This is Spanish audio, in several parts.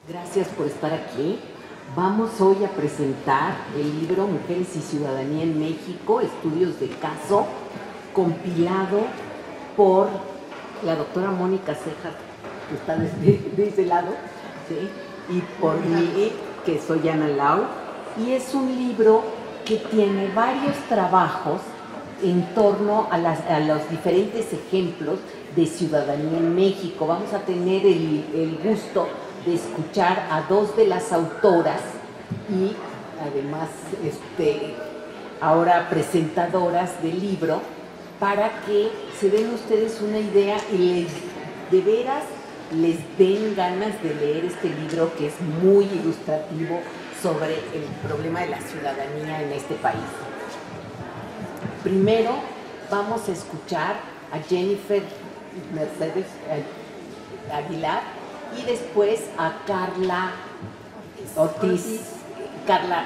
Gracias por estar aquí. Vamos hoy a presentar el libro Mujeres y Ciudadanía en México, estudios de caso, compilado por la doctora Mónica Cejas, que está de ese lado, ¿sí? Y por mí, que soy Ana Lau. Y es un libro que tiene varios trabajos en torno a los diferentes ejemplos de ciudadanía en México. Vamos a tener el gusto de escuchar a dos de las autoras y además ahora presentadoras del libro, para que se den ustedes una idea y de veras les den ganas de leer este libro, que es muy ilustrativo sobre el problema de la ciudadanía en este país. Primero vamos a escuchar a Jennifer Mercedes Aguilar y después a Carla Ortiz, Carla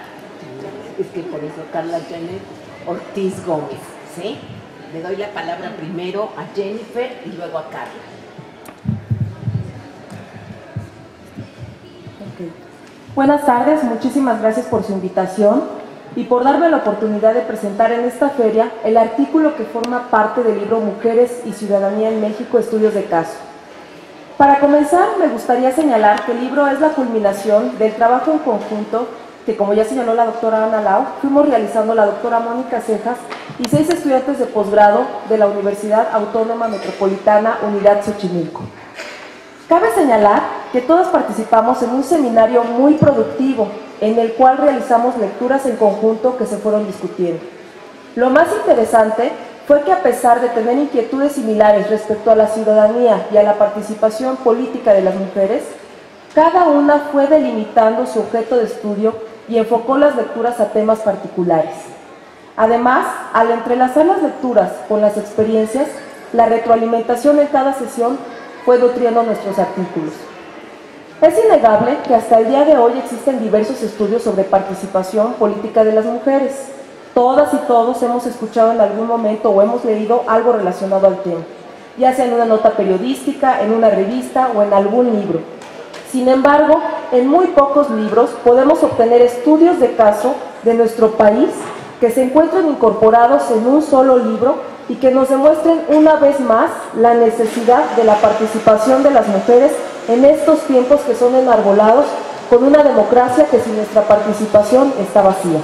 Janet Ortiz Gómez, ¿sí? Le doy la palabra primero a Jennifer y luego a Carla. Okay. Buenas tardes, muchísimas gracias por su invitación y por darme la oportunidad de presentar en esta feria el artículo que forma parte del libro Mujeres y Ciudadanía en México, estudios de caso. Para comenzar, me gustaría señalar que el libro es la culminación del trabajo en conjunto que, como ya señaló la doctora Ana Lau, fuimos realizando la doctora Mónica Cejas y 6 estudiantes de posgrado de la Universidad Autónoma Metropolitana Unidad Xochimilco. Cabe señalar que todas participamos en un seminario muy productivo, en el cual realizamos lecturas en conjunto que se fueron discutiendo. Lo más interesante fue que, a pesar de tener inquietudes similares respecto a la ciudadanía y a la participación política de las mujeres, cada una fue delimitando su objeto de estudio y enfocó las lecturas a temas particulares. Además, al entrelazar las lecturas con las experiencias, la retroalimentación en cada sesión fue nutriendo nuestros artículos. Es innegable que hasta el día de hoy existen diversos estudios sobre participación política de las mujeres. Todas y todos hemos escuchado en algún momento o hemos leído algo relacionado al tema, ya sea en una nota periodística, en una revista o en algún libro. Sin embargo, en muy pocos libros podemos obtener estudios de caso de nuestro país que se encuentren incorporados en un solo libro y que nos demuestren una vez más la necesidad de la participación de las mujeres en estos tiempos que son enarbolados con una democracia que sin nuestra participación está vacía.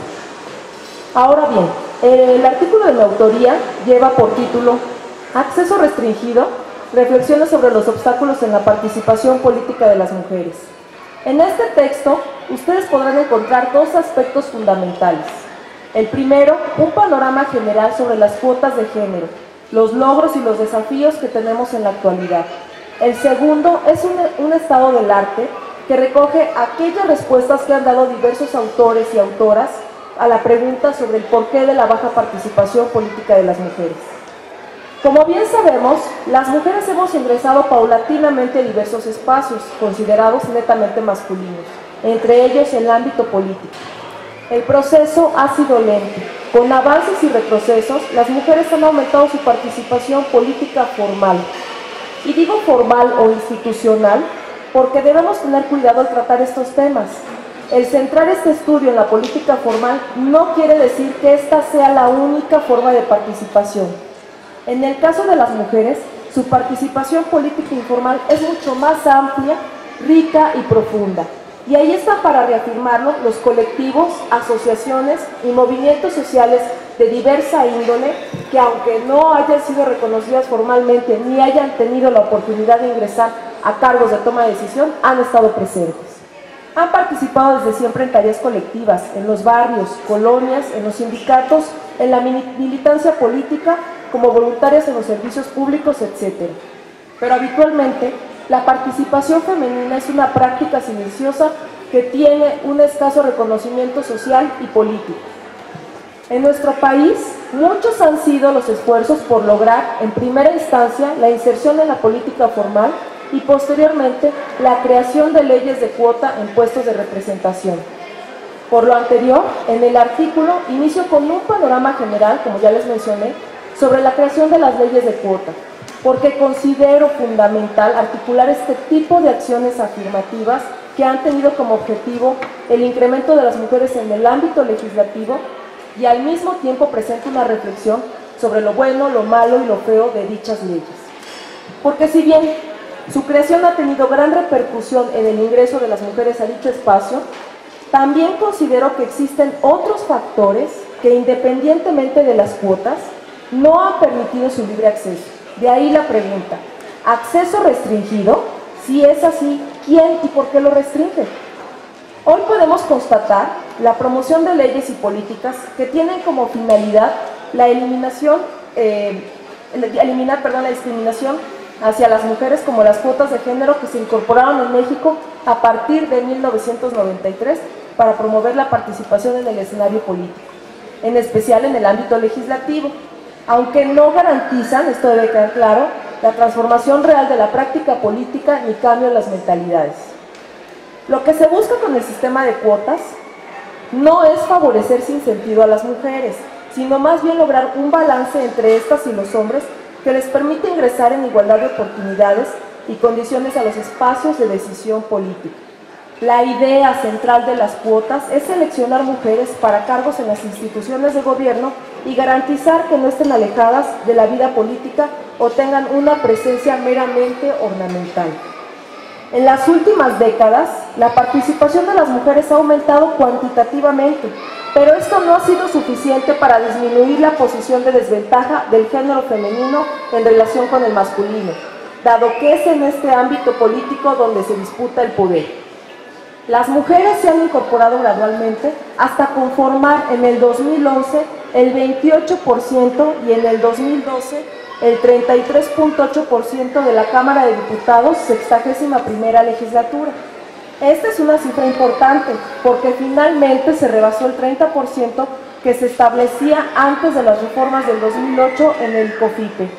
Ahora bien, el artículo de mi autoría lleva por título Acceso restringido, reflexiones sobre los obstáculos en la participación política de las mujeres. En este texto, ustedes podrán encontrar dos aspectos fundamentales. El primero, un panorama general sobre las cuotas de género, los logros y los desafíos que tenemos en la actualidad. El segundo es un estado del arte que recoge aquellas respuestas que han dado diversos autores y autoras a la pregunta sobre el porqué de la baja participación política de las mujeres. Como bien sabemos, las mujeres hemos ingresado paulatinamente a diversos espacios considerados netamente masculinos, entre ellos el ámbito político. El proceso ha sido lento. Con avances y retrocesos, las mujeres han aumentado su participación política formal. Y digo formal o institucional porque debemos tener cuidado al tratar estos temas. El centrar este estudio en la política formal no quiere decir que esta sea la única forma de participación. En el caso de las mujeres, su participación política informal es mucho más amplia, rica y profunda. Y ahí está, para reafirmarlo, los colectivos, asociaciones y movimientos sociales de diversa índole que, aunque no hayan sido reconocidas formalmente ni hayan tenido la oportunidad de ingresar a cargos de toma de decisión, han estado presentes. Han participado desde siempre en tareas colectivas, en los barrios, colonias, en los sindicatos, en la militancia política, como voluntarias en los servicios públicos, etc. Pero habitualmente, la participación femenina es una práctica silenciosa que tiene un escaso reconocimiento social y político. En nuestro país, muchos han sido los esfuerzos por lograr, en primera instancia, la inserción en la política formal y posteriormente la creación de leyes de cuota en puestos de representación. Por lo anterior, en el artículo inicio con un panorama general, como ya les mencioné, sobre la creación de las leyes de cuota, porque considero fundamental articular este tipo de acciones afirmativas que han tenido como objetivo el incremento de las mujeres en el ámbito legislativo y al mismo tiempo presenta una reflexión sobre lo bueno, lo malo y lo feo de dichas leyes. Porque si bien su creación ha tenido gran repercusión en el ingreso de las mujeres a dicho espacio, también considero que existen otros factores que, independientemente de las cuotas, no han permitido su libre acceso. De ahí la pregunta: ¿acceso restringido? Si es así, ¿quién y por qué lo restringe? Hoy podemos constatar la promoción de leyes y políticas que tienen como finalidad la eliminar la discriminación hacia las mujeres, como las cuotas de género que se incorporaron en México a partir de 1993 para promover la participación en el escenario político, en especial en el ámbito legislativo, aunque no garantizan, esto debe quedar claro, la transformación real de la práctica política ni cambio en las mentalidades. Lo que se busca con el sistema de cuotas no es favorecer sin sentido a las mujeres, sino más bien lograr un balance entre estas y los hombres que les permite ingresar en igualdad de oportunidades y condiciones a los espacios de decisión política. La idea central de las cuotas es seleccionar mujeres para cargos en las instituciones de gobierno y garantizar que no estén alejadas de la vida política o tengan una presencia meramente ornamental. En las últimas décadas, la participación de las mujeres ha aumentado cuantitativamente, pero esto no ha sido suficiente para disminuir la posición de desventaja del género femenino en relación con el masculino, dado que es en este ámbito político donde se disputa el poder. Las mujeres se han incorporado gradualmente hasta conformar en el 2011 el 28% y en el 2012 el 33.8% de la Cámara de Diputados, 61ª legislatura. Esta es una cifra importante porque finalmente se rebasó el 30% que se establecía antes de las reformas del 2008 en el COFIPE.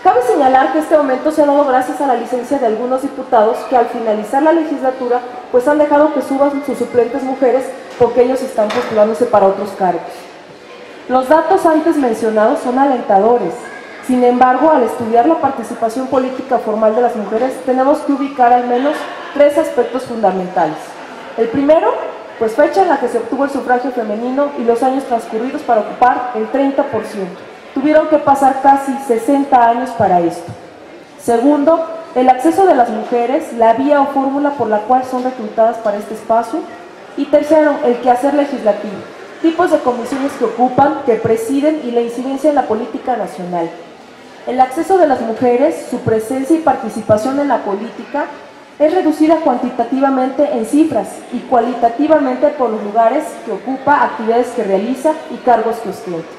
Cabe señalar que este aumento se ha dado gracias a la licencia de algunos diputados que al finalizar la legislatura pues han dejado que suban sus suplentes mujeres porque ellos están postulándose para otros cargos. Los datos antes mencionados son alentadores. Sin embargo, al estudiar la participación política formal de las mujeres, tenemos que ubicar al menos 3 aspectos fundamentales. El primero, pues fecha en la que se obtuvo el sufragio femenino y los años transcurridos para ocupar el 30%. Tuvieron que pasar casi 60 años para esto. Segundo, el acceso de las mujeres, la vía o fórmula por la cual son reclutadas para este espacio. Y tercero, el quehacer legislativo, tipos de comisiones que ocupan, que presiden y la incidencia en la política nacional. El acceso de las mujeres, su presencia y participación en la política es reducida cuantitativamente en cifras y cualitativamente por los lugares que ocupa, actividades que realiza y cargos que ostenta.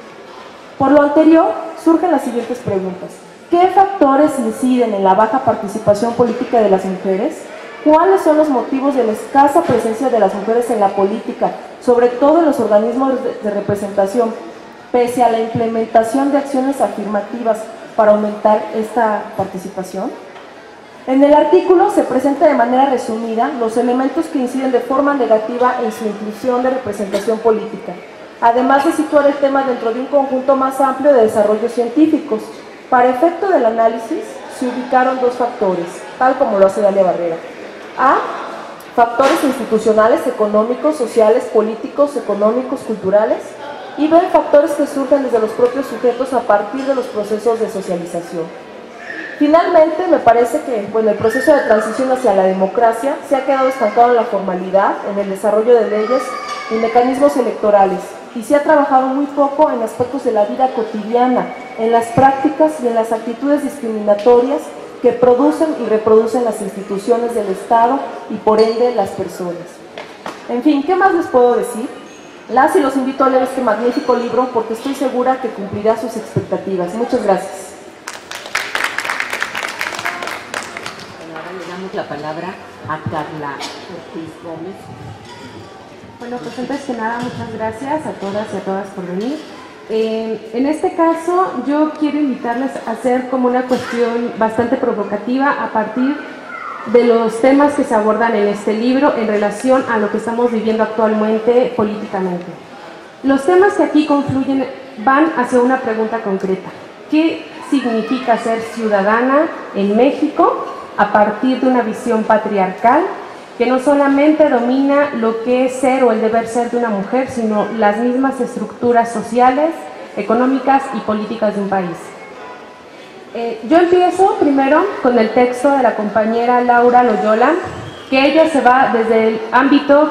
Por lo anterior, surgen las siguientes preguntas. ¿Qué factores inciden en la baja participación política de las mujeres? ¿Cuáles son los motivos de la escasa presencia de las mujeres en la política, sobre todo en los organismos de representación, pese a la implementación de acciones afirmativas para aumentar esta participación? En el artículo se presenta de manera resumida los elementos que inciden de forma negativa en su inclusión de representación política, además de situar el tema dentro de un conjunto más amplio de desarrollos científicos. Para efecto del análisis se ubicaron 2 factores, tal como lo hace Dalia Barrera. A. Factores institucionales, económicos, sociales, políticos, económicos, culturales. Y B. Factores que surgen desde los propios sujetos a partir de los procesos de socialización. Finalmente, me parece que el proceso de transición hacia la democracia se ha quedado estancado en la formalidad, en el desarrollo de leyes y mecanismos electorales, y se ha trabajado muy poco en aspectos de la vida cotidiana, en las prácticas y en las actitudes discriminatorias que producen y reproducen las instituciones del Estado y por ende las personas. En fin, ¿qué más les puedo decir? Las y los invito a leer este magnífico libro porque estoy segura que cumplirá sus expectativas. Muchas gracias. Ahora le damos la palabra a Carla Ortiz Gómez. Bueno, pues antes que nada, muchas gracias a todas y a todas por venir. En este caso, yo quiero invitarles a hacer como una cuestión bastante provocativa a partir de los temas que se abordan en este libro en relación a lo que estamos viviendo actualmente políticamente. Los temas que aquí confluyen van hacia una pregunta concreta. ¿Qué significa ser ciudadana en México a partir de una visión patriarcal que no solamente domina lo que es ser o el deber ser de una mujer, sino las mismas estructuras sociales, económicas y políticas de un país. Yo empiezo primero con el texto de la compañera Laura Loyola, que ella se va desde el ámbito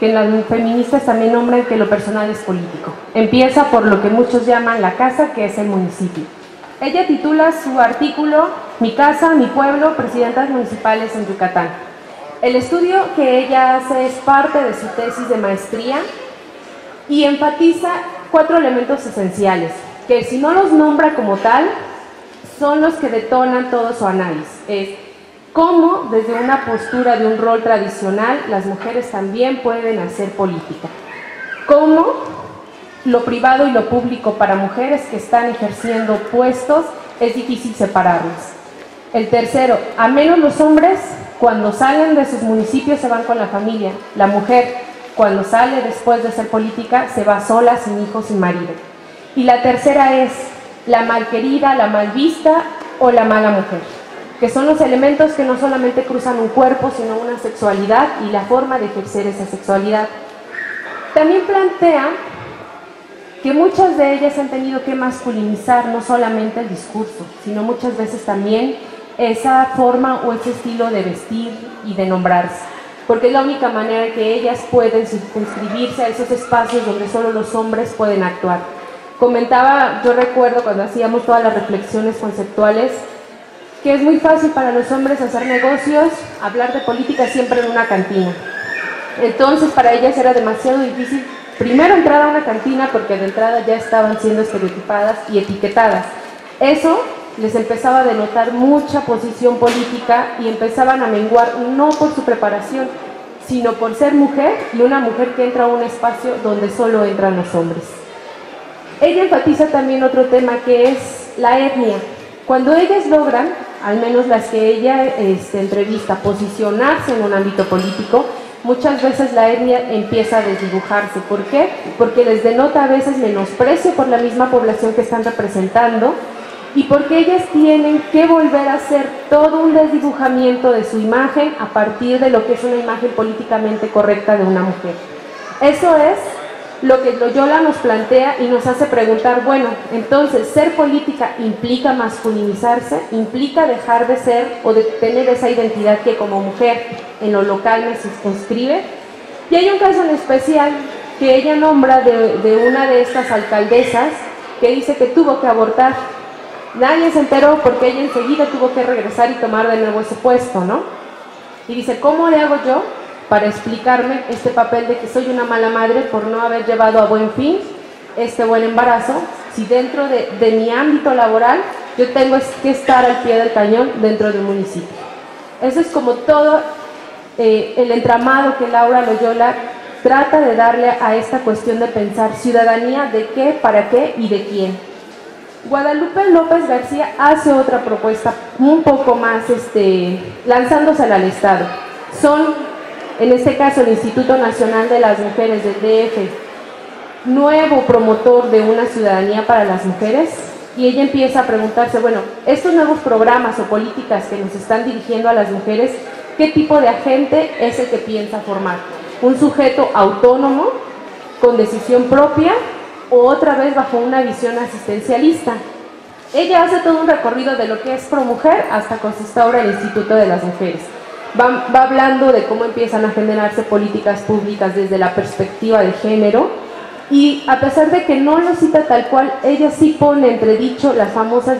que las feministas también nombran que lo personal es político. Empieza por lo que muchos llaman la casa, que es el municipio. Ella titula su artículo Mi casa, mi pueblo, presidentas municipales en Yucatán. El estudio que ella hace es parte de su tesis de maestría y enfatiza 4 elementos esenciales, que si no los nombra como tal, son los que detonan todo su análisis. Es cómo desde una postura de un rol tradicional las mujeres también pueden hacer política. Cómo lo privado y lo público para mujeres que están ejerciendo puestos es difícil separarlos. El tercero, a menos los hombres cuando salen de sus municipios se van con la familia. La mujer cuando sale después de hacer política se va sola, sin hijos, sin marido. Y la tercera es la malquerida, la mal vista o la mala mujer, que son los elementos que no solamente cruzan un cuerpo, sino una sexualidad y la forma de ejercer esa sexualidad. También plantea que muchas de ellas han tenido que masculinizar no solamente el discurso, sino muchas veces también esa forma o ese estilo de vestir y de nombrarse, porque es la única manera que ellas pueden circunscribirse a esos espacios donde solo los hombres pueden actuar. Comentaba, yo recuerdo cuando hacíamos todas las reflexiones conceptuales, que es muy fácil para los hombres hacer negocios, hablar de política siempre en una cantina. Entonces para ellas era demasiado difícil primero entrar a una cantina porque de entrada ya estaban siendo estereotipadas y etiquetadas. Eso les empezaba a denotar mucha posición política y empezaban a menguar no por su preparación, sino por ser mujer y una mujer que entra a un espacio donde solo entran los hombres. Ella enfatiza también otro tema que es la etnia. Cuando ellas logran, al menos las que ella entrevista, posicionarse en un ámbito político, muchas veces la etnia empieza a desdibujarse. ¿Por qué? Porque les denota a veces menosprecio por la misma población que están representando y porque ellas tienen que volver a hacer todo un desdibujamiento de su imagen a partir de lo que es una imagen políticamente correcta de una mujer. Eso es lo que Loyola nos plantea y nos hace preguntar, bueno, entonces, ¿ser política implica masculinizarse? ¿Implica dejar de ser o de tener esa identidad que como mujer en lo local me circunscribe? Y hay un caso en especial que ella nombra de una de estas alcaldesas que dice que tuvo que abortar. Nadie se enteró porque ella enseguida tuvo que regresar y tomar de nuevo ese puesto, ¿no? Y dice, ¿cómo le hago yo para explicarme este papel de que soy una mala madre por no haber llevado a buen fin este buen embarazo, si dentro de mi ámbito laboral yo tengo que estar al pie del cañón dentro de un municipio? Eso es como todo el entramado que Laura Loyola trata de darle a esta cuestión de pensar ciudadanía, de qué, para qué y de quién. Guadalupe López García hace otra propuesta un poco más lanzándosela al Estado. Son, en este caso, el Instituto Nacional de las Mujeres del DF, nuevo promotor de una ciudadanía para las mujeres, y ella empieza a preguntarse, bueno, estos nuevos programas o políticas que nos están dirigiendo a las mujeres, ¿qué tipo de agente es el que piensa formar? ¿Un sujeto autónomo, con decisión propia, o otra vez bajo una visión asistencialista? Ella hace todo un recorrido de lo que es ProMujer hasta que se instaura el Instituto de las Mujeres. Va hablando de cómo empiezan a generarse políticas públicas desde la perspectiva de género, y a pesar de que no lo cita tal cual, ella sí pone entredicho las famosas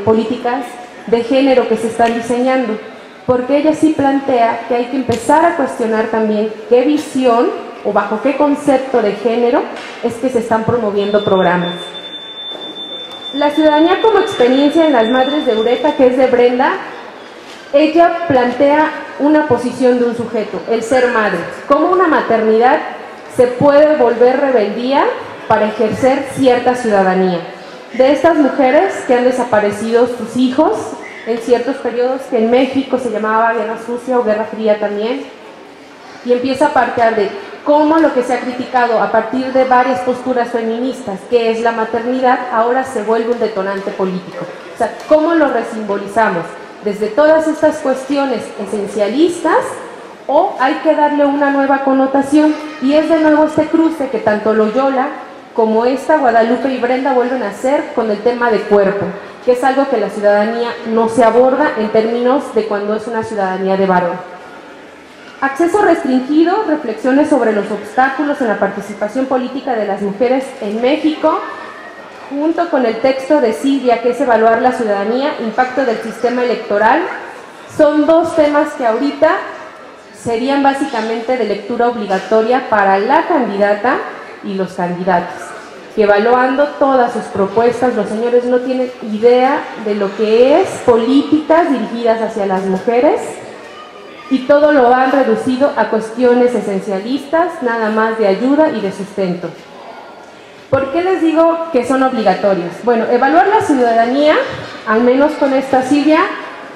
políticas de género que se están diseñando, porque ella sí plantea que hay que empezar a cuestionar también qué visión o bajo qué concepto de género es que se están promoviendo programas. La ciudadanía como experiencia en las Madres de Eureka, que es de Brenda, ella plantea una posición de un sujeto, el ser madre, cómo una maternidad se puede volver rebeldía para ejercer cierta ciudadanía. De estas mujeres que han desaparecido sus hijos en ciertos periodos que en México se llamaba Guerra Sucia o Guerra Fría también, y empieza a partir de cómo lo que se ha criticado a partir de varias posturas feministas, que es la maternidad, ahora se vuelve un detonante político. O sea, cómo lo resimbolizamos desde todas estas cuestiones esencialistas o hay que darle una nueva connotación, y es de nuevo este cruce que tanto Loyola como esta Guadalupe y Brenda vuelven a hacer con el tema de cuerpo, que es algo que la ciudadanía no se aborda en términos de cuando es una ciudadanía de varón. Acceso restringido, reflexiones sobre los obstáculos en la participación política de las mujeres en México, junto con el texto de Silvia, que es evaluar la ciudadanía, impacto del sistema electoral. Son dos temas que ahorita serían básicamente de lectura obligatoria para la candidata y los candidatos, que evaluando todas sus propuestas, los señores no tienen idea de lo que es políticas dirigidas hacia las mujeres, y todo lo han reducido a cuestiones esencialistas, nada más de ayuda y de sustento. ¿Por qué les digo que son obligatorios? Bueno, evaluar la ciudadanía, al menos con esta Silvia,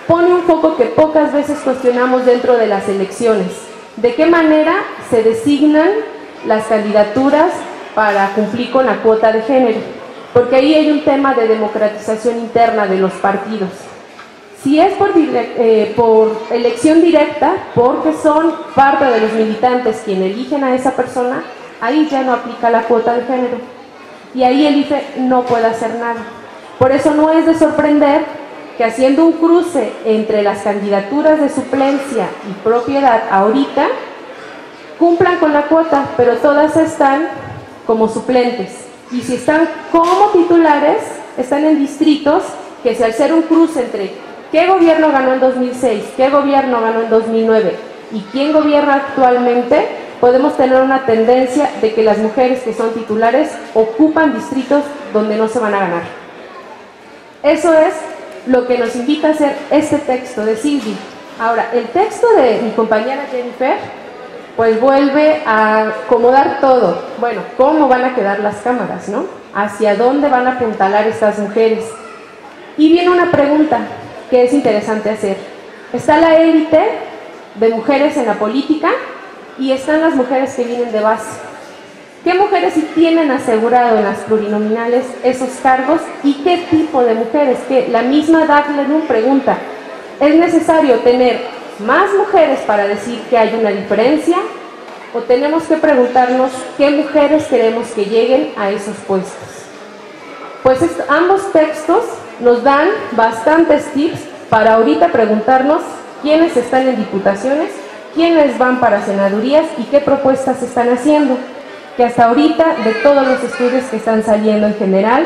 pone un foco que pocas veces cuestionamos dentro de las elecciones. ¿De qué manera se designan las candidaturas para cumplir con la cuota de género? Porque ahí hay un tema de democratización interna de los partidos. Si es por elección directa, porque son parte de los militantes quienes eligen a esa persona, ahí ya no aplica la cuota de género. Y ahí el IFE no puede hacer nada. Por eso no es de sorprender que haciendo un cruce entre las candidaturas de suplencia y propiedad ahorita, cumplan con la cuota, pero todas están como suplentes. Y si están como titulares, están en distritos que, si al ser un cruce entre qué gobierno ganó en 2006, qué gobierno ganó en 2009 y quién gobierna actualmente, podemos tener una tendencia de que las mujeres que son titulares ocupan distritos donde no se van a ganar. Eso es lo que nos invita a hacer este texto de Silvia. Ahora, el texto de mi compañera Jennifer, pues vuelve a acomodar todo. Bueno, ¿cómo van a quedar las cámaras, no? ¿Hacia dónde van a apuntalar estas mujeres? Y viene una pregunta que es interesante hacer. Está la élite de mujeres en la política y están las mujeres que vienen de base. ¿Qué mujeres sí tienen asegurado en las plurinominales esos cargos y qué tipo de mujeres? Que la misma Dagley pregunta, ¿es necesario tener más mujeres para decir que hay una diferencia? ¿O tenemos que preguntarnos qué mujeres queremos que lleguen a esos puestos? Pues ambos textos nos dan bastantes tips para ahorita preguntarnos quiénes están en diputaciones, quiénes van para senadurías y qué propuestas están haciendo. Que hasta ahorita, de todos los estudios que están saliendo en general,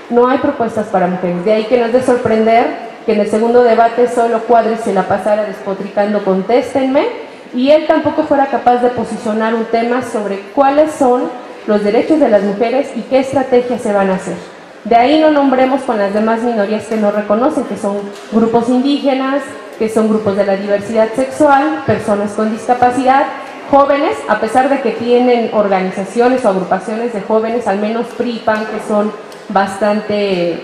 no hay propuestas para mujeres. De ahí que no es de sorprender que en el segundo debate solo Cuadri se la pasara despotricando "contéstenme", y él tampoco fuera capaz de posicionar un tema sobre cuáles son los derechos de las mujeres y qué estrategias se van a hacer. De ahí no nombremos con las demás minorías que no reconocen, que son grupos indígenas, que son grupos de la diversidad sexual, personas con discapacidad, jóvenes, a pesar de que tienen organizaciones o agrupaciones de jóvenes, al menos PRI y PAN, que son bastante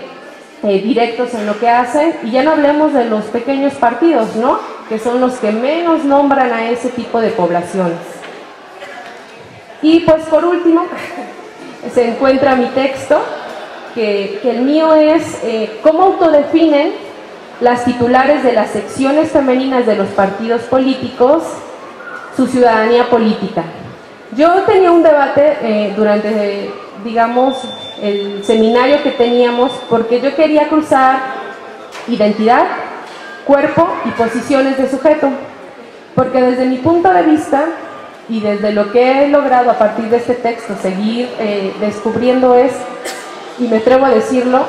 directos en lo que hacen, y ya no hablemos de los pequeños partidos, ¿no?, que son los que menos nombran a ese tipo de poblaciones. Y pues por último, se encuentra mi texto, que el mío es cómo autodefinen las titulares de las secciones femeninas de los partidos políticos su ciudadanía política. Yo tenía un debate durante, digamos, el seminario que teníamos, porque yo quería cruzar identidad, cuerpo y posiciones de sujeto, porque desde mi punto de vista y desde lo que he logrado a partir de este texto seguir descubriendo es, y me atrevo a decirlo,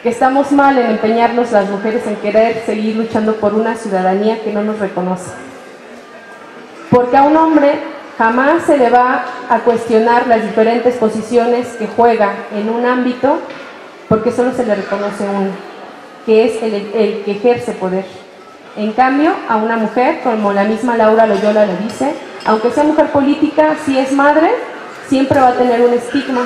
que estamos mal en empeñarnos las mujeres en querer seguir luchando por una ciudadanía que no nos reconoce. Porque a un hombre jamás se le va a cuestionar las diferentes posiciones que juega en un ámbito, porque solo se le reconoce uno, que es el que ejerce poder. En cambio, a una mujer, como la misma Laura Loyola lo dice, aunque sea mujer política, si es madre, siempre va a tener un estigma.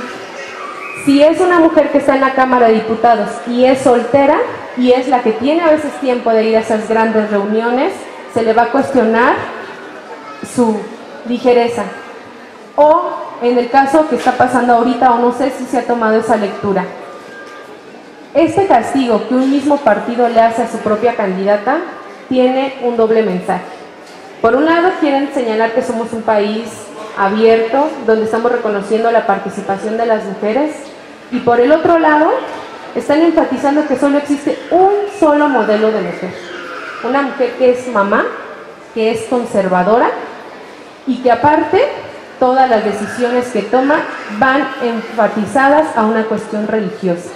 Si es una mujer que está en la Cámara de Diputados y es soltera, y es la que tiene a veces tiempo de ir a esas grandes reuniones, se le va a cuestionar su ligereza. O en el caso que está pasando ahorita, o no sé si se ha tomado esa lectura, este castigo que un mismo partido le hace a su propia candidata tiene un doble mensaje. Por un lado, quieren señalar que somos un país abierto, donde estamos reconociendo la participación de las mujeres, y por el otro lado, están enfatizando que solo existe un solo modelo de mujer. Una mujer que es mamá, que es conservadora, y que aparte, todas las decisiones que toma van enfatizadas a una cuestión religiosa.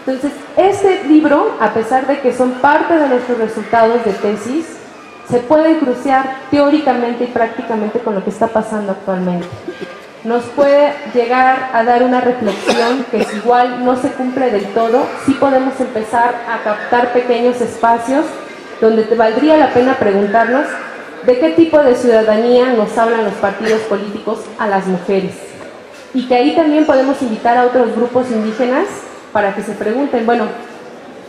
Entonces, este libro, a pesar de que son parte de nuestros resultados de tesis, se puede crucear teóricamente y prácticamente con lo que está pasando actualmente. Nos puede llegar a dar una reflexión que si igual no se cumple del todo, sí podemos empezar a captar pequeños espacios donde te valdría la pena preguntarnos de qué tipo de ciudadanía nos hablan los partidos políticos a las mujeres. Y que ahí también podemos invitar a otros grupos indígenas para que se pregunten, bueno,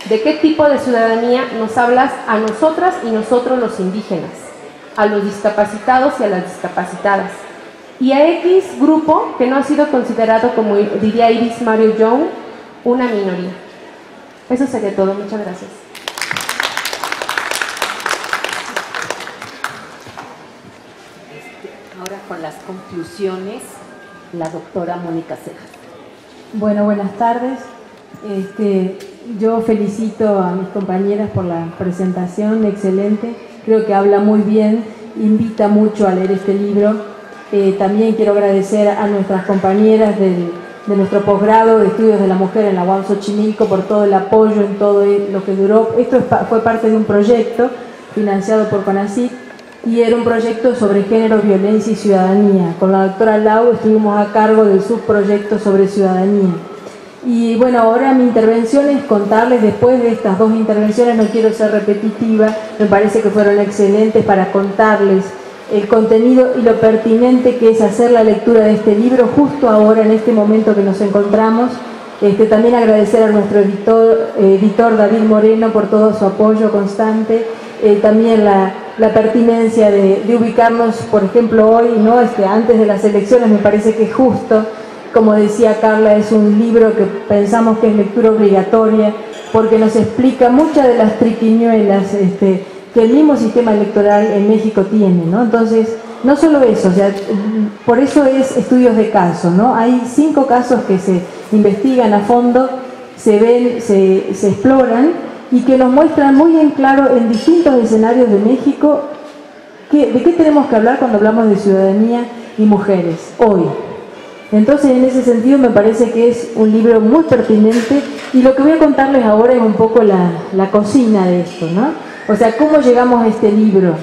¿de qué tipo de ciudadanía nos hablas a nosotras y nosotros los indígenas? A los discapacitados y a las discapacitadas. Y a X grupo que no ha sido considerado, como diría Iris Mario Young, una minoría. Eso sería todo. Muchas gracias. Ahora con las conclusiones, la doctora Mónica Cejas. Bueno, buenas tardes. Yo felicito a mis compañeras por la presentación, excelente. Creo que habla muy bien, invita mucho a leer este libro. También quiero agradecer a nuestras compañeras de nuestro posgrado de Estudios de la Mujer en la UAM Xochimilco por todo el apoyo en todo lo que duró. Esto fue parte de un proyecto financiado por CONACYT y era un proyecto sobre género, violencia y ciudadanía. Con la doctora Lau estuvimos a cargo del subproyecto sobre ciudadanía. Y bueno, ahora mi intervención es contarles, después de estas dos intervenciones, no quiero ser repetitiva, me parece que fueron excelentes para contarles el contenido y lo pertinente que es hacer la lectura de este libro justo ahora, en este momento que nos encontramos. También agradecer a nuestro editor David Moreno por todo su apoyo constante, también la pertinencia de ubicarnos, por ejemplo, hoy, ¿no? Antes de las elecciones. Me parece que es justo. Como decía Carla, es un libro que pensamos que es lectura obligatoria porque nos explica muchas de las triquiñuelas que el mismo sistema electoral en México tiene, ¿no? Entonces, no solo eso, o sea, por eso es estudios de caso, ¿no? Hay 5 casos que se investigan a fondo, se ven, se exploran y que nos muestran muy en claro en distintos escenarios de México de qué tenemos que hablar cuando hablamos de ciudadanía y mujeres hoy. Entonces, en ese sentido, me parece que es un libro muy pertinente y lo que voy a contarles ahora es un poco la cocina de esto, ¿no? O sea, ¿cómo llegamos a este libro?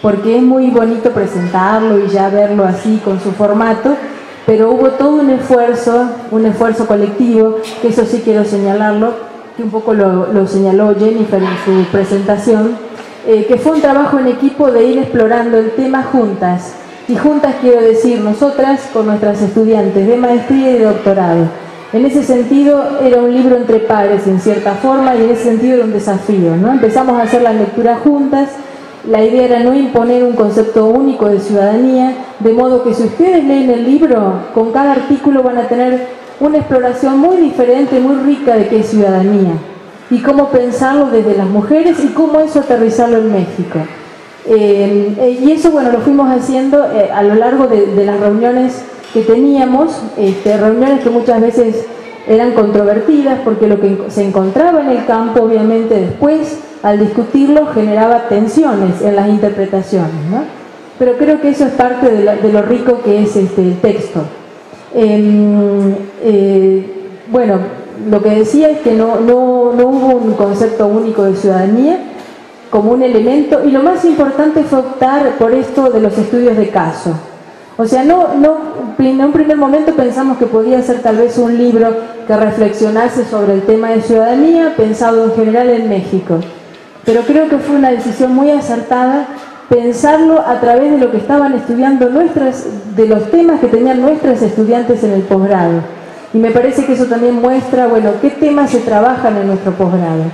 Porque es muy bonito presentarlo y ya verlo así con su formato, pero hubo todo un esfuerzo colectivo, que eso sí quiero señalarlo, que un poco lo señaló Jennifer en su presentación, que fue un trabajo en equipo de ir explorando el tema juntas. Y juntas quiero decir, nosotras con nuestras estudiantes de maestría y de doctorado. En ese sentido era un libro entre pares en cierta forma y en ese sentido era un desafío, ¿no? Empezamos a hacer la lectura juntas, la idea era no imponer un concepto único de ciudadanía, de modo que si ustedes leen el libro, con cada artículo van a tener una exploración muy diferente, muy rica de qué es ciudadanía y cómo pensarlo desde las mujeres y cómo eso aterrizarlo en México. Y eso, bueno, lo fuimos haciendo a lo largo de las reuniones que teníamos, reuniones que muchas veces eran controvertidas porque lo que se encontraba en el campo, obviamente después, al discutirlo, generaba tensiones en las interpretaciones, ¿no? Pero creo que eso es parte de lo rico que es el texto. Bueno, lo que decía es que no hubo un concepto único de ciudadanía como un elemento, y lo más importante fue optar por esto de los estudios de caso. O sea, en un primer momento pensamos que podía ser tal vez un libro que reflexionase sobre el tema de ciudadanía, pensado en general en México. Pero creo que fue una decisión muy acertada pensarlo a través de lo que estaban estudiando de los temas que tenían nuestras estudiantes en el posgrado. Y me parece que eso también muestra, bueno, qué temas se trabajan en nuestro posgrado.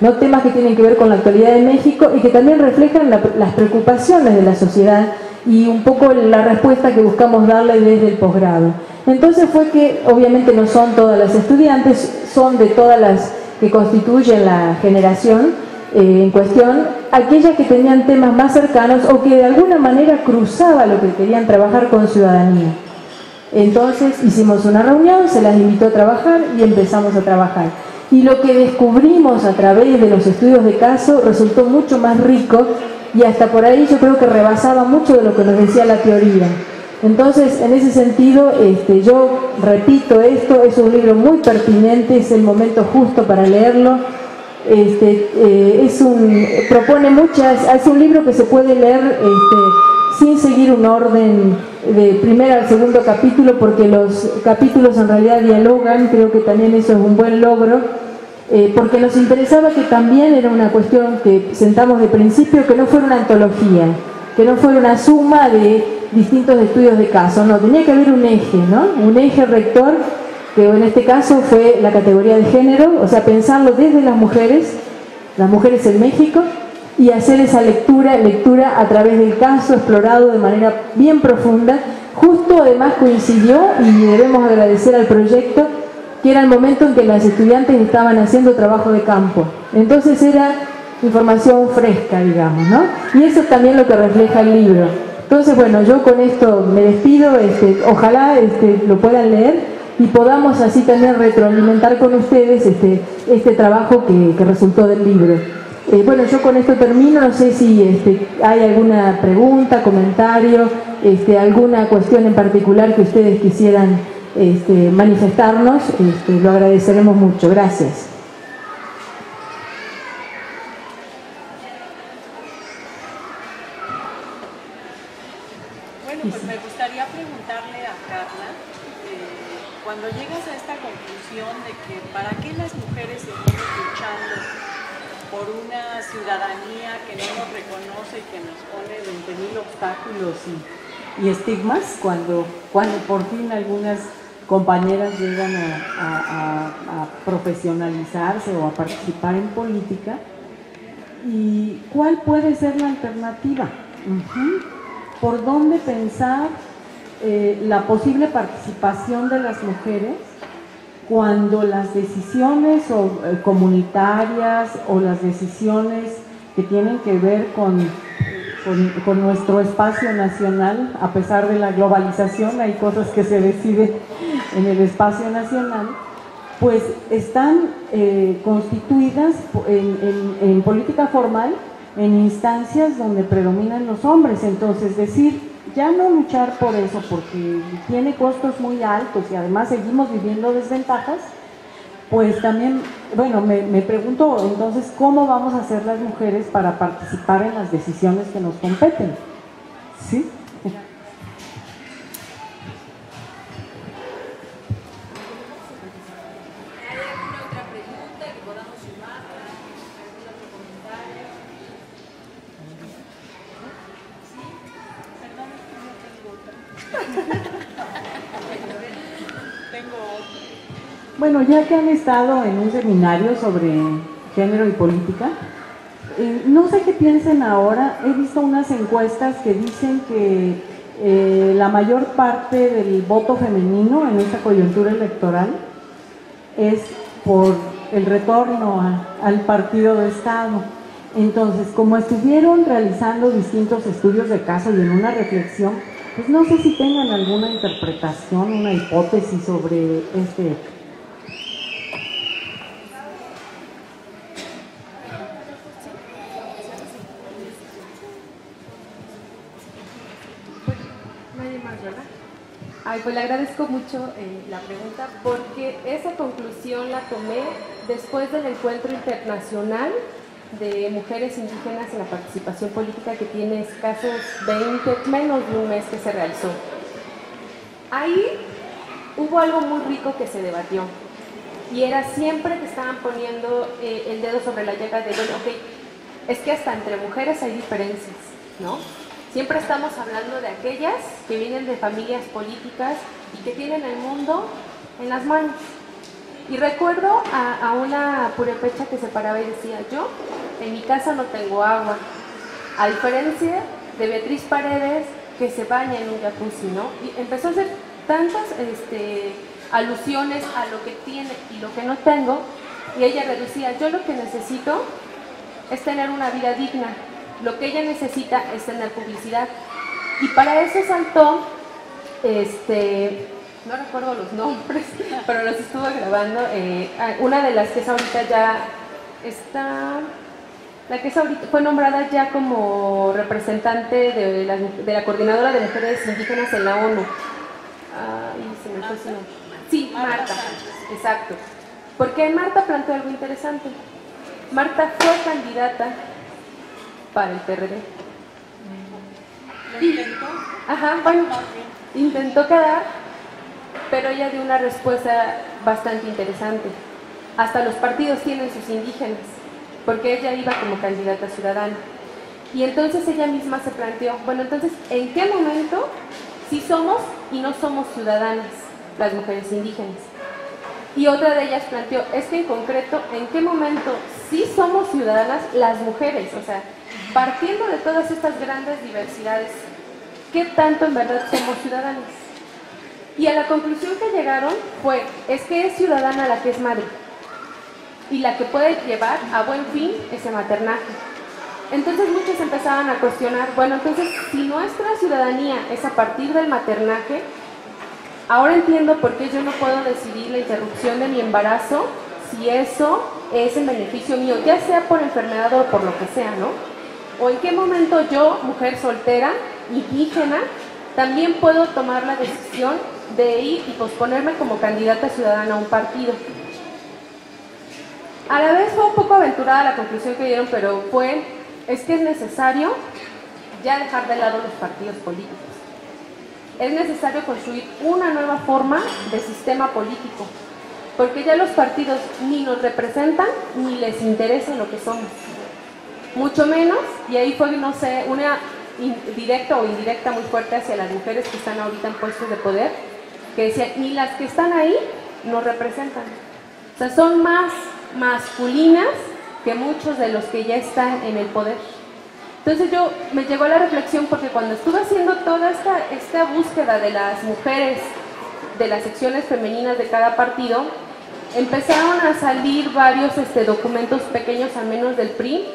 No temas que tienen que ver con la actualidad de México y que también reflejan las preocupaciones de la sociedad y un poco la respuesta que buscamos darle desde el posgrado. Entonces fue que, obviamente no son todas las estudiantes, son de todas las que constituyen la generación, en cuestión, aquellas que tenían temas más cercanos o que de alguna manera cruzaba lo que querían trabajar con ciudadanía. Entonces hicimos una reunión, se las invitó a trabajar y empezamos a trabajar. Y lo que descubrimos a través de los estudios de caso resultó mucho más rico y hasta por ahí yo creo que rebasaba mucho de lo que nos decía la teoría. Entonces, en ese sentido, yo repito esto, es un libro muy pertinente, es el momento justo para leerlo. Propone muchas, es un libro que se puede leer sin seguir un orden de primer al segundo capítulo, porque los capítulos en realidad dialogan, creo que también eso es un buen logro, porque nos interesaba que también era una cuestión que sentamos de principio, que no fuera una antología, que no fuera una suma de distintos estudios de caso, no, tenía que haber un eje, ¿no? Un eje rector, que en este caso fue la categoría de género, o sea, pensarlo desde las mujeres en México, y hacer esa lectura a través del caso, explorado de manera bien profunda. Justo además coincidió, y debemos agradecer al proyecto, que era el momento en que las estudiantes estaban haciendo trabajo de campo. Entonces era información fresca, digamos, ¿no? Y eso es también lo que refleja el libro. Entonces, bueno, yo con esto me despido, ojalá lo puedan leer y podamos así también retroalimentar con ustedes este trabajo que resultó del libro. Bueno, yo con esto termino, no sé si hay alguna pregunta, comentario, alguna cuestión en particular que ustedes quisieran manifestarnos, lo agradeceremos mucho. Gracias. Bueno, pues me gustaría preguntarle a Carla, cuando llegas a esta conclusión de que para qué las mujeres seguimos luchando por una ciudadanía que no nos reconoce y que nos pone 20.000 obstáculos y estigmas, cuando por fin algunas compañeras llegan a profesionalizarse o a participar en política, ¿y cuál puede ser la alternativa? ¿Por dónde pensar la posible participación de las mujeres cuando las decisiones comunitarias o las decisiones que tienen que ver con nuestro espacio nacional, a pesar de la globalización, hay cosas que se deciden en el espacio nacional, pues están constituidas en política formal en instancias donde predominan los hombres? Entonces decir, ya no luchar por eso porque tiene costos muy altos y además seguimos viviendo desventajas, pues también, bueno, me pregunto entonces cómo vamos a hacer las mujeres para participar en las decisiones que nos competen, ¿sí? Bueno, ya que han estado en un seminario sobre género y política, no sé qué piensen ahora. He visto unas encuestas que dicen que la mayor parte del voto femenino en esta coyuntura electoral es por el retorno al partido de Estado. Entonces, como estuvieron realizando distintos estudios de caso y en una reflexión, pues no sé si tengan alguna interpretación, una hipótesis sobre este hecho. Ay, pues le agradezco mucho la pregunta, porque esa conclusión la tomé después del encuentro internacional de mujeres indígenas en la participación política, que tiene escasos menos de un mes que se realizó. Ahí hubo algo muy rico que se debatió, y era siempre que estaban poniendo el dedo sobre la llaga de, bueno, ok, es que hasta entre mujeres hay diferencias, ¿no? Siempre estamos hablando de aquellas que vienen de familias políticas y que tienen el mundo en las manos. Y recuerdo a una purépecha que se paraba y decía, yo en mi casa no tengo agua, a diferencia de Beatriz Paredes, que se baña en un jacuzzi, ¿no? Y empezó a hacer tantas alusiones a lo que tiene y lo que no tengo, y ella reducía, yo lo que necesito es tener una vida digna. Lo que ella necesita es tener publicidad. Y para eso saltó, no recuerdo los nombres, pero los estuve grabando. Una de las que es ahorita ya está, la que es ahorita, fue nombrada ya como representante de la Coordinadora de Mujeres Indígenas en la ONU. Se me fue su nombre. Sí, Marta, exacto. Porque Marta planteó algo interesante. Marta fue candidata para el PRD. ¿Lo intentó? Ajá, bueno, intentó quedar, pero ella dio una respuesta bastante interesante. Hasta los partidos tienen sus indígenas, porque ella iba como candidata ciudadana. Y entonces ella misma se planteó, bueno, entonces, ¿en qué momento sí somos y no somos ciudadanas las mujeres indígenas? Y otra de ellas planteó, es que en concreto, ¿en qué momento sí somos ciudadanas las mujeres? O sea, partiendo de todas estas grandes diversidades, ¿qué tanto en verdad somos ciudadanas? Y a la conclusión que llegaron fue, es que es ciudadana la que es madre y la que puede llevar a buen fin ese maternaje. Entonces muchos empezaban a cuestionar, bueno, entonces si nuestra ciudadanía es a partir del maternaje, ahora entiendo por qué yo no puedo decidir la interrupción de mi embarazo si eso es en beneficio mío, ya sea por enfermedad o por lo que sea, ¿no? O en qué momento yo, mujer soltera, indígena, también puedo tomar la decisión de ir y posponerme como candidata ciudadana a un partido. A la vez fue un poco aventurada la conclusión que dieron, pero es que es necesario ya dejar de lado los partidos políticos. Es necesario construir una nueva forma de sistema político, porque ya los partidos ni nos representan ni les interesa lo que somos. Mucho menos, y ahí fue, no sé, una directa o indirecta muy fuerte hacia las mujeres que están ahorita en puestos de poder, que decían, ni las que están ahí nos representan. O sea, son más masculinas que muchos de los que ya están en el poder. Entonces me llegó a la reflexión porque cuando estuve haciendo toda esta búsqueda de las mujeres, de las secciones femeninas de cada partido, empezaron a salir varios documentos pequeños, al menos del PRI,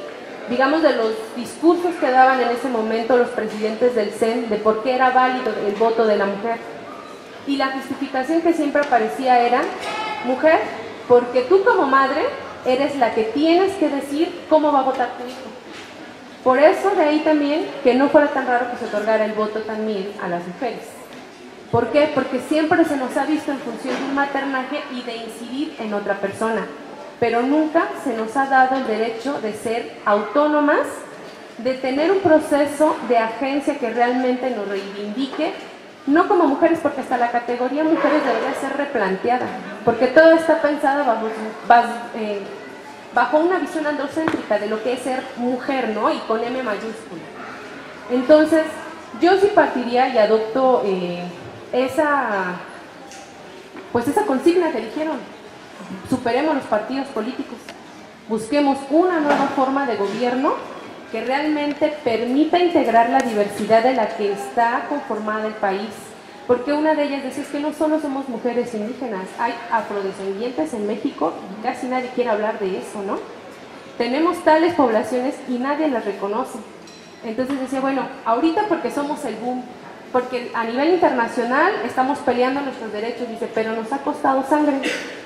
digamos de los discursos que daban en ese momento los presidentes del CEN de por qué era válido el voto de la mujer. Y la justificación que siempre aparecía era, mujer, porque tú como madre eres la que tienes que decir cómo va a votar tu hijo. Por eso de ahí también que no fuera tan raro que se otorgara el voto también a las mujeres. ¿Por qué? Porque siempre se nos ha visto en función de un maternaje y de incidir en otra persona, pero nunca se nos ha dado el derecho de ser autónomas, de tener un proceso de agencia que realmente nos reivindique, no como mujeres, porque hasta la categoría mujeres debería ser replanteada, porque todo está pensado bajo una visión androcéntrica de lo que es ser mujer, ¿no? Y con M mayúscula. Entonces, yo sí partiría y adopto esa consigna que dijeron, superemos los partidos políticos, busquemos una nueva forma de gobierno que realmente permita integrar la diversidad de la que está conformada el país, porque una de ellas decía, es que no solo somos mujeres indígenas, hay afrodescendientes en México y casi nadie quiere hablar de eso, ¿no? Tenemos tales poblaciones y nadie las reconoce. Entonces decía, bueno, ahorita porque somos el boom, porque a nivel internacional estamos peleando nuestros derechos, dice, pero nos ha costado sangre,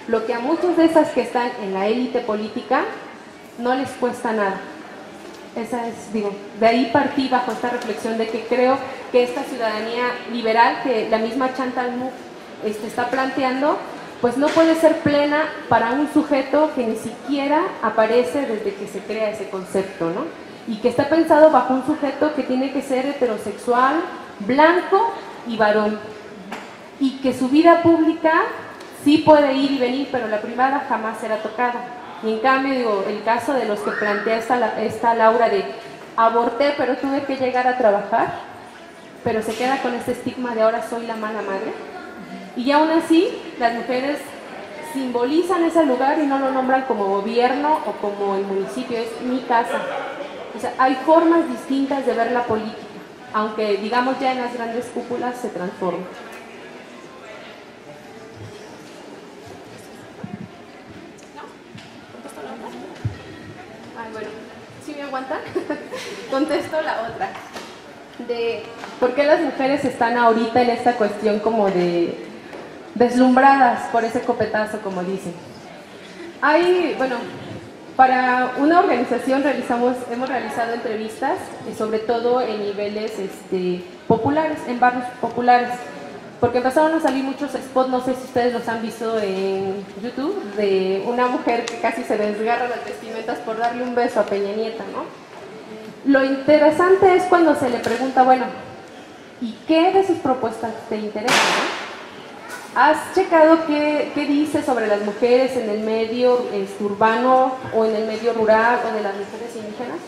lo que a muchas de esas que están en la élite política no les cuesta nada. Esa es, de ahí partí bajo esta reflexión de que creo que esta ciudadanía liberal que la misma Chantal Mouffe está planteando, pues no puede ser plena para un sujeto que ni siquiera aparece desde que se crea ese concepto, ¿no? Y que está pensado bajo un sujeto que tiene que ser heterosexual, blanco y varón, y que su vida pública sí puede ir y venir, pero la privada jamás será tocada. Y en cambio, el caso de los que plantea esta Laura de aborté, pero tuve que llegar a trabajar, pero se queda con este estigma de ahora soy la mala madre. Y aún así, las mujeres simbolizan ese lugar y no lo nombran como gobierno o como el municipio, es mi casa. O sea, hay formas distintas de ver la política, aunque digamos ya en las grandes cúpulas se transforma. ¿sí me aguantan? Contesto la otra. De por qué las mujeres están ahorita en esta cuestión como de deslumbradas por ese copetazo, como dicen. Bueno, para una organización hemos realizado entrevistas, sobre todo en niveles populares, en barrios populares, porque empezaron a salir muchos spots, no sé si ustedes los han visto en YouTube, de una mujer que casi se desgarra las vestimentas por darle un beso a Peña Nieto, ¿no? Lo interesante es cuando se le pregunta, bueno, ¿y qué de sus propuestas te interesa, no? ¿Has checado qué dice sobre las mujeres en el medio urbano o en el medio rural o de las mujeres indígenas?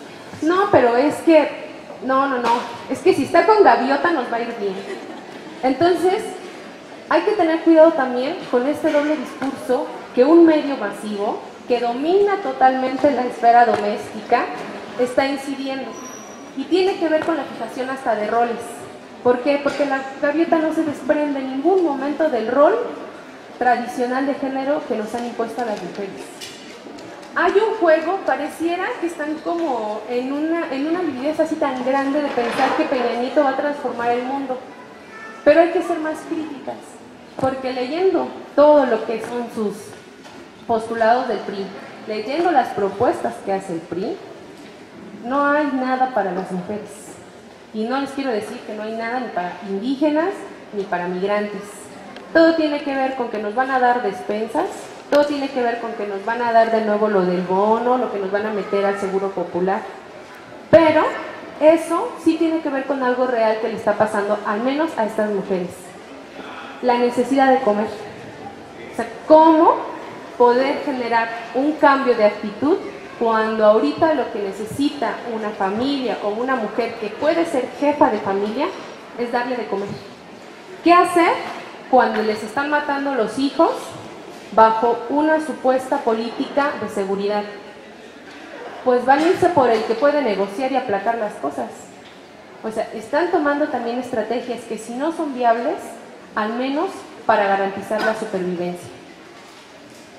No, pero es que, no, es que si está con gaviota nos va a ir bien. Entonces, hay que tener cuidado también con este doble discurso que un medio masivo que domina totalmente la esfera doméstica está incidiendo. Y tiene que ver con la fijación hasta de roles. ¿Por qué? Porque la gaviota no se desprende en ningún momento del rol tradicional de género que nos han impuesto a las mujeres. Hay un juego, pareciera que están como en una lividez así tan grande de pensar que Peña Nieto va a transformar el mundo. Pero hay que ser más críticas, porque leyendo todo lo que son sus postulados del PRI, leyendo las propuestas que hace el PRI, no hay nada para las mujeres. Y no les quiero decir que no hay nada ni para indígenas ni para migrantes. Todo tiene que ver con que nos van a dar despensas, todo tiene que ver con que nos van a dar de nuevo lo del bono, lo que nos van a meter al seguro popular. Pero eso sí tiene que ver con algo real que le está pasando, al menos a estas mujeres. La necesidad de comer. O sea, ¿cómo poder generar un cambio de actitud cuando ahorita lo que necesita una familia o una mujer que puede ser jefa de familia es darle de comer? ¿Qué hacer cuando les están matando los hijos bajo una supuesta política de seguridad? Pues van a irse por el que puede negociar y aplacar las cosas. O sea, están tomando también estrategias que si no son viables, al menos para garantizar la supervivencia.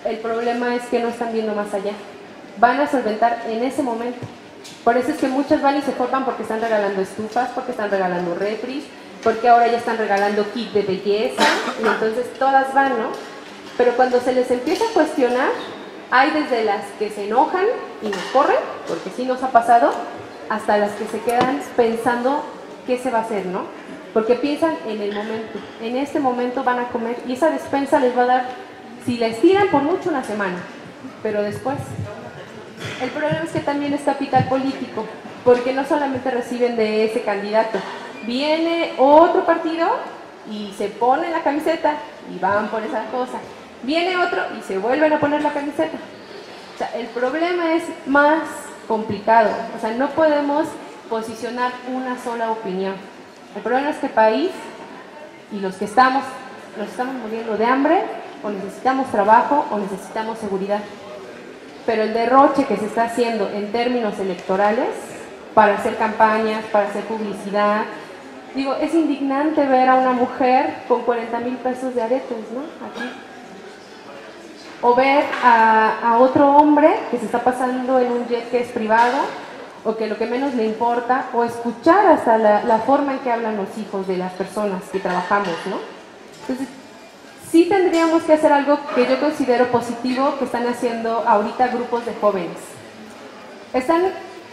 El problema es que no están viendo más allá. Van a solventar en ese momento. Por eso es que muchas van y se forman porque están regalando estufas, porque están regalando refris, porque ahora ya están regalando kit de belleza, y entonces todas van, ¿no? Pero cuando se les empieza a cuestionar, hay desde las que se enojan y nos corren, porque sí nos ha pasado, hasta las que se quedan pensando qué se va a hacer, ¿no? Porque piensan en el momento. En este momento van a comer y esa despensa les va a dar, si les tiran por mucho, una semana, pero después. El problema es que también es capital político, porque no solamente reciben de ese candidato, viene otro partido y se pone la camiseta y van por esa cosa. Viene otro y se vuelven a poner la camiseta. O sea, el problema es más complicado. O sea, no podemos posicionar una sola opinión. El problema es que el país y los que estamos, nos estamos muriendo de hambre, o necesitamos trabajo, o necesitamos seguridad. Pero el derroche que se está haciendo en términos electorales, para hacer campañas, para hacer publicidad, digo, es indignante ver a una mujer con 40,000 pesos de aretes, ¿no? Aquí. O ver a otro hombre que se está pasando en un jet que es privado, o que lo que menos le importa, o escuchar hasta la forma en que hablan los hijos de las personas que trabajamos, ¿no? Entonces, sí tendríamos que hacer algo que yo considero positivo que están haciendo ahorita grupos de jóvenes. Están,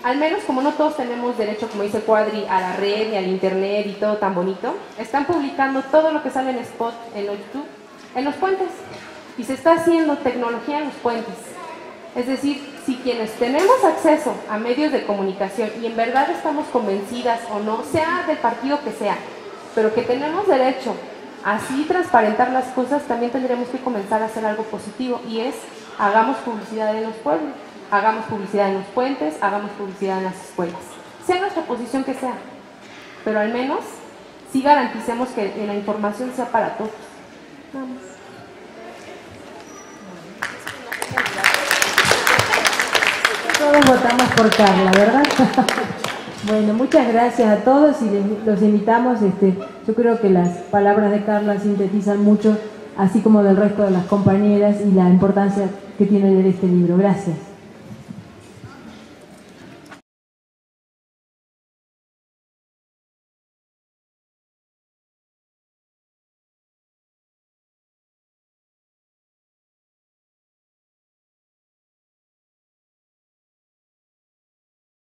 al menos como no todos tenemos derecho, como dice Cuadri, a la red y al internet y todo tan bonito, están publicando todo lo que sale en spot en YouTube, en los puentes. Y se está haciendo tecnología en los puentes. Es decir, si quienes tenemos acceso a medios de comunicación y en verdad estamos convencidas o no, sea del partido que sea, pero que tenemos derecho a así transparentar las cosas, también tendremos que comenzar a hacer algo positivo, y es, hagamos publicidad en los pueblos, hagamos publicidad en los puentes, hagamos publicidad en las escuelas, sea nuestra posición que sea, pero al menos sí garanticemos que la información sea para todos. Vamos. Todos votamos por Carla, ¿verdad? Bueno, muchas gracias a todos y los invitamos. Yo creo que las palabras de Carla sintetizan mucho, así como del resto de las compañeras, y la importancia que tiene leer este libro. Gracias.